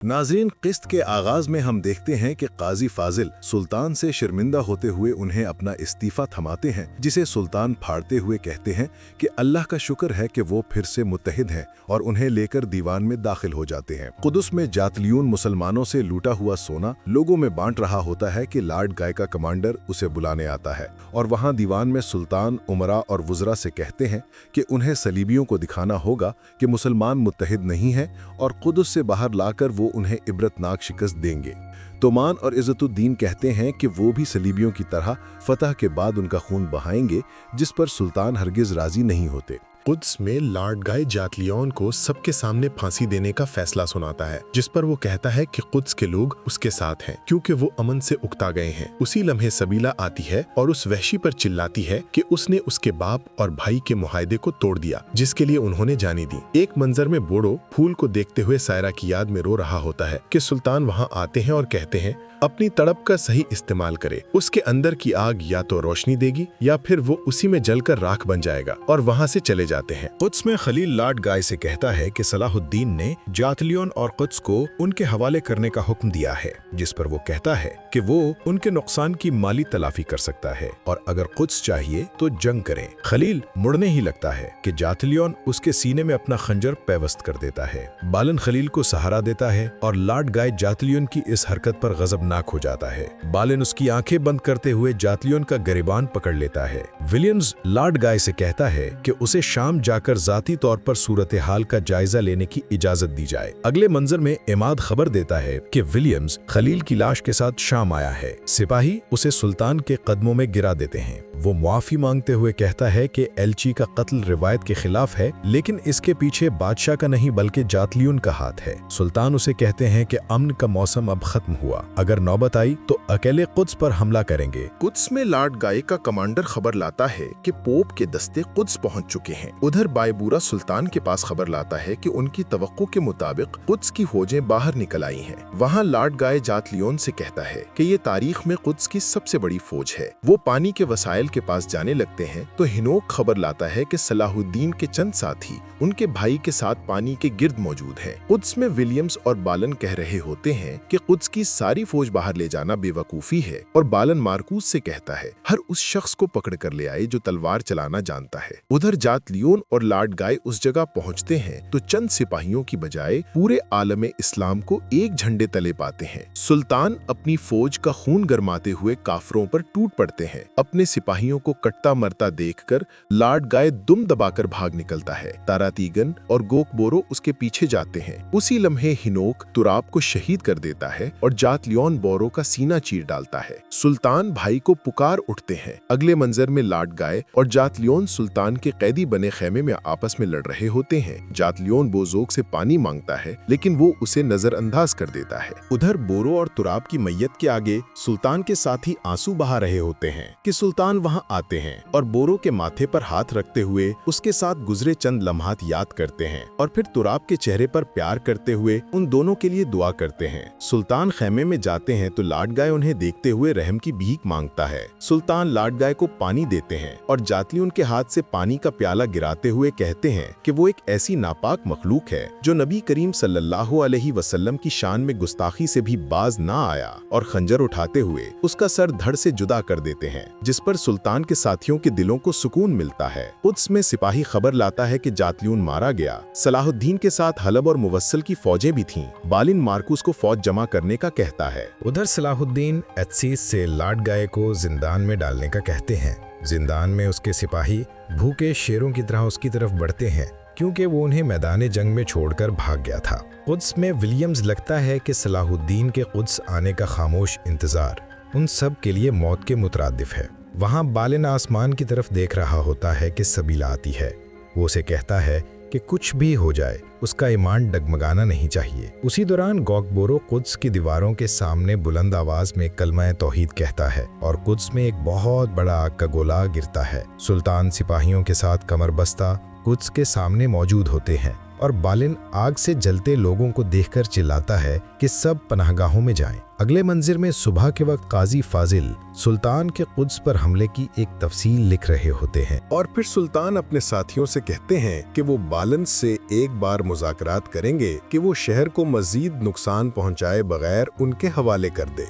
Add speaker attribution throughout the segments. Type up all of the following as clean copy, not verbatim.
Speaker 1: नाज़रीन, क़िस्त के आगाज़ में हम देखते हैं कि काजी फाजिल सुल्तान से शर्मिंदा होते हुए उन्हें अपना इस्तीफ़ा थमाते हैं, जिसे सुल्तान फाड़ते हुए कहते हैं कि अल्लाह का शुक्र है कि वो फिर से मुत्तहिद हैं, और उन्हें लेकर दीवान में दाखिल हो जाते हैं। कुदस में जातलियून मुसलमानों से लूटा हुआ सोना लोगों में बांट रहा होता है कि लॉर्ड गाय का कमांडर उसे बुलाने आता है, और वहाँ दीवान में सुल्तान उमरा और वुज़रा से कहते हैं कि उन्हें सलीबियों को दिखाना होगा कि मुसलमान मुत्तहिद नहीं है, और कुदस से बाहर लाकर वो उन्हें इबरतनाक शिकस्त देंगे। तोमान और इज़्ज़तुद्दीन कहते हैं कि वो भी सलीबियों की तरह फतह के बाद उनका खून बहाएंगे, जिस पर सुल्तान हरगिज़ राज़ी नहीं होते।
Speaker 2: कुद्स में लॉर्ड गाय जातलियोन को सबके सामने फांसी देने का फैसला सुनाता है, जिस पर वो कहता है कि कुद्स के लोग उसके साथ हैं क्योंकि वो अमन से उकता गए हैं। उसी लम्हे सबीला आती है और उस वहशी पर चिल्लाती है कि उसने उसके बाप और भाई के मुआहदे को तोड़ दिया, जिसके लिए उन्होंने जानी दी। एक मंजर में बोड़ो फूल को देखते हुए सायरा की याद में रो रहा होता है कि सुल्तान वहाँ आते हैं और कहते हैं अपनी तड़प का सही इस्तेमाल करे, उसके अंदर की आग या तो रोशनी देगी या फिर वो उसी में जलकर राख बन जाएगा, और वहाँ से चले जाते हैं।
Speaker 1: कुद्स में खलील लॉर्ड गाय से कहता है कि सलाहुद्दीन ने जातलियोन और कुद्स को उनके हवाले करने का हुक्म दिया है, जिस पर वो कहता है कि वो उनके नुकसान की माली तलाफी कर सकता है, और अगर कुद्स चाहिए तो जंग करें। खलील मुड़ने ही लगता है कि जातलियोन उसके सीने में अपना खंजर पैवस्त कर देता है। बालन खलील को सहारा देता है और लॉर्ड गाय जातलियोन की इस हरकत पर गजबनाक हो जाता है। बालन उसकी आंखें बंद करते हुए जातलियोन का गिरबान पकड़ लेता है। विलियम्स लॉर्ड गाय से कहता है कि उसे शाम जाकर जाती तौर पर सूरत हाल का जायजा लेने की इजाजत दी जाए। अगले मंजर में इमाद खबर देता है कि विलियम्स खलील की लाश के साथ शाम आया है। सिपाही उसे सुल्तान के कदमों में गिरा देते हैं। वो मुआफी मांगते हुए कहता है कि एलची का कत्ल रिवायत के खिलाफ है, लेकिन इसके पीछे बादशाह का नहीं बल्कि जातलियून का हाथ है। सुल्तान उसे कहते हैं कि अमन का मौसम अब खत्म हुआ, अगर नौबत आई तो अकेले कुद्स पर हमला करेंगे।
Speaker 2: कुद्स में लॉर्ड गाय का कमांडर खबर लाता है कि पोप के दस्ते कुद्स पहुंच चुके हैं। उधर बायबूरा सुल्तान के पास खबर लाता है कि उनकी तवक्को के मुताबिक कुद्स की फौजें बाहर निकल आई हैं। वहां लॉर्ड गाय जातलियोन से कहता है कि ये तारीख में कुद्स की सबसे बड़ी फौज है। वो पानी के वसाइल के पास जाने लगते हैं तो हिनोक खबर लाता है कि सलाहुद्दीन के चंद साथी उनके भाई के साथ पानी के गिर्द मौजूद हैं। कुद्स में विलियम्स और बालन कह रहे होते हैं कि कुद्स की सारी फौज बाहर ले जाना बेवकूफी है, और बालन मार्कूस से कहता है हर उस शख्स को पकड़ कर ले आए जो तलवार चलाना जानता है। उधर जातलियोन और लॉर्ड गाय उस जगह पहुंचते हैं तो चंद सिपाहियों की बजाय पूरे आलम इस्लाम को एक झंडे तले पाते हैं। सुल्तान अपनी फौज का खून गरमाते हुए काफरों पर टूट पड़ते हैं। अपने सिपाहियों को कटता मरता देखकर लॉर्ड गाय दुम दबाकर भाग निकलता है। तारातीगन और गोकबोरो उसके पीछे जाते हैं। उसी लम्हे हिनोक तुराब को शहीद कर देता है और जातलियोन बोरो का सीना चीर डालता है। सुल्तान भाई को पुकार उठते हैं। अगले मंजर में लॉर्ड गाय और जातलियोन सुल्तान के कैदी बने खेमे में आपस में लड़ रहे होते हैं। जातलियोन बोजोक से पानी मांगता है, लेकिन वो उसे नजरअंदाज कर देता है। उधर बोरो और तुराब की मैयत के आगे सुल्तान के साथी आंसू बहा रहे होते हैं कि सुल्तान वहां आते हैं और बोरो के माथे पर हाथ रखते हुए उसके साथ गुजरे चंद लम्हात याद करते हैं, और फिर तुराब के चेहरे पर प्यार करते हुए उन दोनों के लिए दुआ करते हैं। सुल्तान खेमे में जाते हैं तो लॉर्ड गाय उन्हें देखते हुए रहम की भीख मांगता है। सुल्तान लॉर्ड गाय को पानी देते हैं और जातलियोन के हाथ से पानी का प्याला गिराते हुए कहते हैं कि वो एक ऐसी नापाक मखलूक है जो नबी करीम सल्लल्लाहु अलैहि वसल्लम की शान में गुस्ताखी से भी बाज ना आया, और खंजर उठाते हुए उसका सर धड़ से जुदा कर देते हैं, जिस पर सुल्तान के साथियों के दिलों को सुकून मिलता है। कुद्स में सिपाही खबर लाता है कि जातलियून मारा गया। सलाहुद्दीन के साथ हलब और मुवस्सिल की फौजें भी थीं। बालिन मार्कूस को फौज जमा करने का कहता है।
Speaker 3: उधर सलाहुद्दीन एत्सीस से लॉर्ड गाय को जिंदान में डालने का कहते हैं। जिंदान में उसके सिपाही भूखे शेरों की तरह उसकी तरफ बढ़ते हैं, क्योंकि वो उन्हें मैदान जंग में छोड़कर भाग गया था। कुद्स में विलियम्स लगता है कि सलाहुद्दीन के कुद्स आने का खामोश इंतजार उन सब के लिए मौत के मुतरादिफ है। वहाँ बालिन आसमान की तरफ देख रहा होता है कि सबीला आती है। वो उसे कहता है कि कुछ भी हो जाए उसका ईमान डगमगाना नहीं चाहिए। उसी दौरान गोकबोरो कुद्स की दीवारों के सामने बुलंद आवाज में कलमा तौहीद कहता है और कुद्स में एक बहुत बड़ा आग का गोला गिरता है। सुल्तान सिपाहियों के साथ कमर बस्ता कुद्स के सामने मौजूद होते हैं और बालिन आग से जलते लोगों को देखकर चिल्लाता है कि सब पनाहगाहों में जाएं। अगले मंजिर में सुबह के वक्त काजी फाजिल सुल्तान के कुद्स पर हमले की एक तफसील लिख रहे होते हैं।
Speaker 1: और फिर सुल्तान अपने साथियों से कहते हैं कि वो बालन से एक बार मुज़ाकरात करेंगे कि वो शहर को मजीद नुकसान पहुंचाए बगैर उनके हवाले कर दे।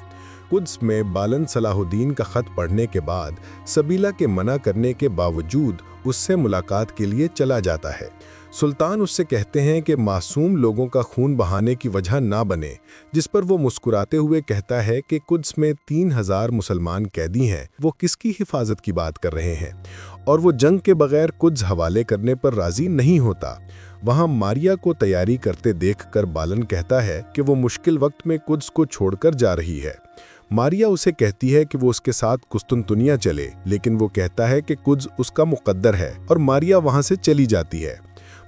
Speaker 1: कुद्स में बालन सलाहुद्दीन का खत पढ़ने के बाद सबीला के मना करने के बावजूद उससे मुलाकात के लिए चला जाता है। सुल्तान उससे कहते हैं कि मासूम लोगों का खून बहाने की वजह ना बने, जिस पर वो मुस्कुराते हुए कहता है कि कुद्स में 3000 मुसलमान कैदी हैं, वो किसकी हिफाजत की बात कर रहे हैं, और वो जंग के बगैर कुद्स हवाले करने पर राजी नहीं होता। वहाँ मारिया को तैयारी करते देखकर बालन कहता है कि वो मुश्किल वक्त में कुद्स को छोड़कर जा रही है। मारिया उसे कहती है कि वो उसके साथ कुस्तुनतुनिया चले, लेकिन वो कहता है कि कुद्स उसका मुकद्दर है और मारिया वहाँ से चली जाती है।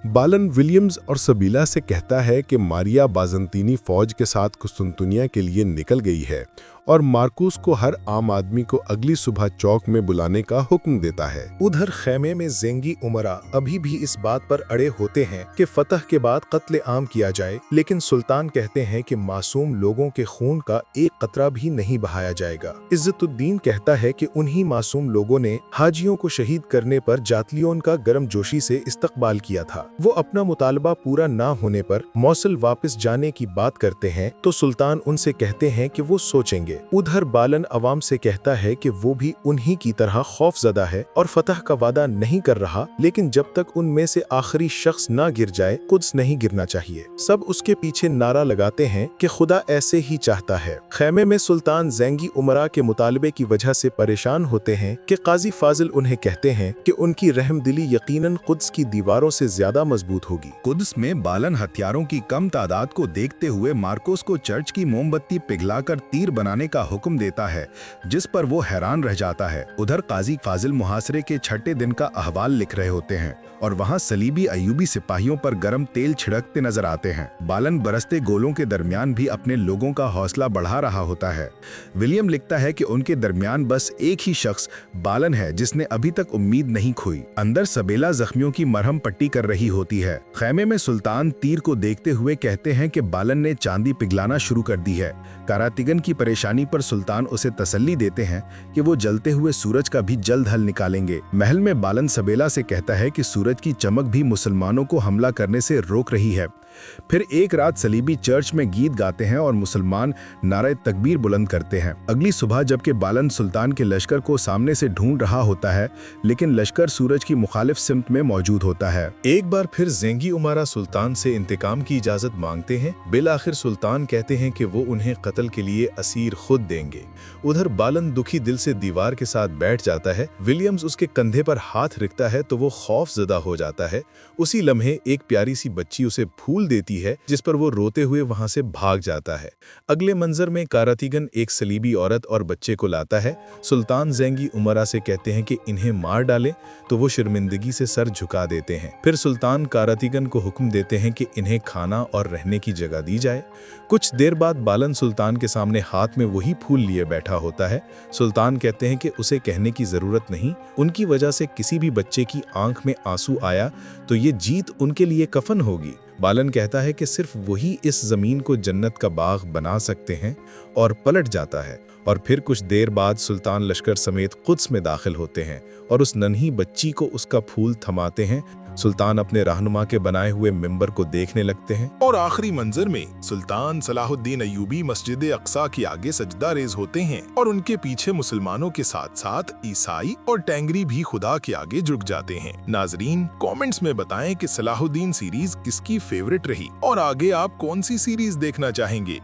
Speaker 1: बालन विलियम्स और सबीला से कहता है कि मारिया बाज़ंतीनी फौज के साथ कुस्तुनतुनिया के लिए निकल गई है और मार्कुस को हर आम आदमी को अगली सुबह चौक में बुलाने का हुक्म देता है।
Speaker 2: उधर खैमे में ज़ेंगी उमरा अभी भी इस बात पर अड़े होते हैं कि फतह के बाद कत्ले आम किया जाए, लेकिन सुल्तान कहते हैं कि मासूम लोगों के खून का एक कतरा भी नहीं बहाया जाएगा। इज्जतुद्दीन कहता है कि उन्हीं मासूम लोगों ने हाजियों को शहीद करने पर जातलियों का गर्मजोशी से इस्तकबाल किया था। वो अपना मुतालबा पूरा ना होने पर मौसल वापस जाने की बात करते हैं तो सुल्तान उनसे कहते हैं कि वो सोचेंगे। उधर बालन अवाम से कहता है कि वो भी उन्हीं की तरह खौफजदा है और फतह का वादा नहीं कर रहा, लेकिन जब तक उनमें से आखिरी शख्स ना गिर जाए कुद्स नहीं गिरना चाहिए। सब उसके पीछे नारा लगाते हैं कि खुदा ऐसे ही चाहता है। खैमे में सुल्तान ज़ेंगी उमरा के मुतालबे की वजह से परेशान होते हैं कि काजी फाजिल उन्हें कहते हैं कि उनकी रहमदिली यकीनन कुद्स की दीवारों से ज्यादा मजबूत होगी।
Speaker 3: कुद्स में बालन हथियारों की कम तादाद को देखते हुए मार्कोस को चर्च की मोमबत्ती पिघलाकर तीर बनाने का हुक्म देता है, जिस पर वो हैरान रह जाता है। उधर काजी फाजिल मुहासरे के छठे दिन का अहवाल लिख रहे होते हैं और वहाँ सलीबी अयूबी सिपाहियों पर गर्म तेल छिड़कते नजर आते हैं। बालन बरसते गोलों के दरमियान भी अपने लोगों का हौसला बढ़ा रहा होता है। विलियम लिखता है कि उनके दरमियान बस एक ही शख्स बालन है जिसने अभी तक उम्मीद नहीं खोई। अंदर सबेला जख्मियों की मरहम पट्टी कर रही होती है। खैमे में सुल्तान तीर को देखते हुए कहते हैं कि बालन ने चांदी पिघलाना शुरू कर दी है। कारातिगन की परेशानी पर सुल्तान उसे तसल्ली देते हैं कि वो जलते हुए सूरज का भी जल्द हल निकालेंगे। महल में बालन सबेला से कहता है कि सूरज की चमक भी मुसलमानों को हमला करने से रोक रही है। फिर एक रात सलीबी चर्च में गीत गाते हैं और मुसलमान नारे तकबीर बुलंद करते हैं। अगली सुबह जबकि बालन सुल्तान के लश्कर को सामने से ढूंढ रहा होता है, लेकिन लश्कर सूरज की मुखालिफ सिमत में मौजूद होता है।
Speaker 1: एक बार फिर ज़ेंगी उमरा सुल्तान से इंतकाम की इजाजत मांगते हैं। बिलाखिर सुल्तान कहते हैं कि वो उन्हें कत्ल के लिए असीर खुद देंगे। उधर बालन दुखी दिल से दीवार के साथ बैठ जाता है। विलियम्स उसके कंधे पर हाथ रखता है तो वो खौफजदा हो जाता है। उसी लम्हे एक प्यारी सी बच्ची उसे फूल देती है, जिस पर वो रोते हुए वहां से भाग जाता है। अगले मंजर में कारातिगन एक सलीबी औरत और बच्चे को लाता है। सुल्तान ज़ेंगी उमरा से कहते हैं कि इन्हें मार डाले, तो वो शर्मिंदगी से सर झुका देते हैं। फिर सुल्तान कारातिगन को हुक्म देते हैं कि इन्हें खाना और रहने की जगह दी जाए। कुछ देर बाद बालन सुल्तान के सामने हाथ में वही फूल लिए बैठा होता है। सुल्तान कहते हैं कि उसे कहने की जरूरत नहीं, उनकी वजह से किसी भी बच्चे की आंख में आंसू आया तो ये जीत उनके लिए कफन होगी। बालन कहता है कि सिर्फ वही इस जमीन को जन्नत का बाग बना सकते हैं और पलट जाता है। और फिर कुछ देर बाद सुल्तान लश्कर समेत कुद्स में दाखिल होते हैं और उस नन्ही बच्ची को उसका फूल थमाते हैं। सुल्तान अपने रहनुमा के बनाए हुए मिंबर को देखने लगते हैं
Speaker 2: और आखिरी मंजर में सुल्तान सलाहुद्दीन अयूबी मस्जिद अक्सा के आगे सजदा रेज होते हैं और उनके पीछे मुसलमानों के साथ साथ ईसाई और टेंगरी भी खुदा के आगे झुक जाते हैं। नाजरीन, कमेंट्स में बताएं कि सलाहुद्दीन सीरीज किसकी फेवरेट रही और आगे आप कौन सी सीरीज देखना चाहेंगे।